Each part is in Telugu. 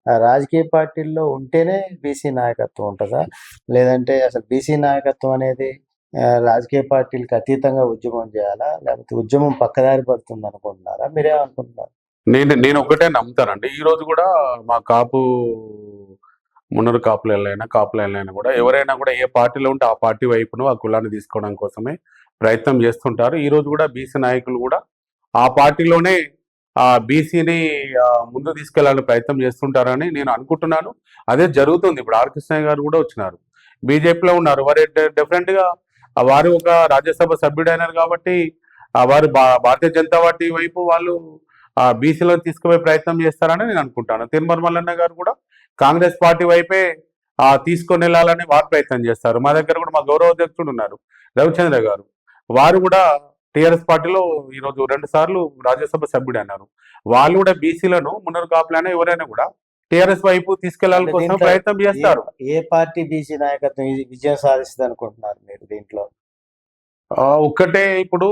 రాజకీయ పార్టీల్లో ఉంటేనే బీసీ నాయకత్వం ఉంటుందా? లేదంటే అసలు బీసీ నాయకత్వం అనేది రాజకీయ పార్టీలకు అతీతంగా ఉద్యమం చేయాలా? లేకపోతే ఉద్యమం పక్కదారి పడుతుంది అనుకుంటున్నారా? మీరేమనుకుంటున్నారు? నేను ఒకటే నమ్ముతానండి. ఈ రోజు కూడా మా కాపు మున్నరు కాపులైనా కూడా ఎవరైనా కూడా ఏ పార్టీలో ఉంటే ఆ పార్టీ వైపును ఆ కులాన్ని తీసుకోవడం కోసమే ప్రయత్నం చేస్తుంటారు. ఈ రోజు కూడా బీసీ నాయకులు కూడా ఆ పార్టీలోనే ఆ బీసీని ముందు తీసుకెళ్లాలని ప్రయత్నం చేస్తుంటారని నేను అనుకుంటున్నాను. అదే జరుగుతుంది. ఇప్పుడు ఆర్ కృష్ణయ్య గారు కూడా వచ్చినారు, బీజేపీలో ఉన్నారు. వారు డెఫినెట్ గా వారు ఒక రాజ్యసభ సభ్యుడైనారు కాబట్టి వారు భారతీయ జనతా పార్టీ వైపు వాళ్ళు బీసీలో తీసుకుపోయే ప్రయత్నం చేస్తారని నేను అనుకుంటాను. తిరుమల మల్లన్న గారు కూడా కాంగ్రెస్ పార్టీ వైపే తీసుకొని వెళ్ళాలని వారు ప్రయత్నం చేస్తారు. మా దగ్గర కూడా మా గౌరవ అధ్యక్షుడు ఉన్నారు రవిచంద్ర గారు, వారు కూడా టీఆర్ఎస్ పార్టీలో ఈరోజు 2 సార్లు రాజ్యసభ సభ్యుడు అన్నారు. వాళ్ళు కూడా బీసీలను మున్నరు కాపులైనా ఎవరైనా కూడా టీఆర్ఎస్ వైపు తీసుకెళ్లాలని కోసం ప్రయత్నం చేస్తారు. ఏ పార్టీ బీసీ నాయకత్వం విజయం సాధిస్తుంది అనుకుంటున్నారు మీరు దీంట్లో? ఒక్కటే, ఇప్పుడు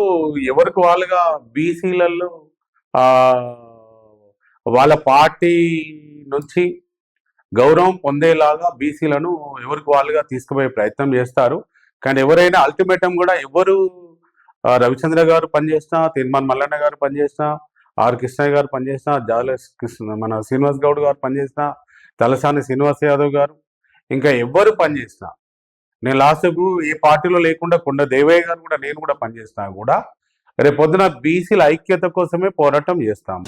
ఎవరికి వాళ్ళుగా బీసీలలో వాళ్ళ పార్టీ నుంచి గౌరవం పొందేలాగా బీసీలను ఎవరికి వాళ్ళుగా తీసుకుపోయే ప్రయత్నం చేస్తారు. కానీ ఎవరైనా అల్టిమేటం కూడా ఎవరు రవిచంద్ర గారు పనిచేసినా, తిరుమల మల్లన్న గారు పనిచేసినా, ఆర్ కృష్ణయ్య గారు పనిచేసినా, మన శ్రీనివాస్ గౌడ్ గారు పనిచేసినా, తలసాని శ్రీనివాస్ యాదవ్ గారు, ఇంకా ఎవరు పనిచేసినా, నేను లాస్ట్కు ఏ పార్టీలో లేకుండా కొండ దేవయ్య గారు కూడా నేను కూడా పనిచేసినా కూడా రేపు పొద్దున బీసీల ఐక్యత కోసమే పోరాటం చేస్తాము.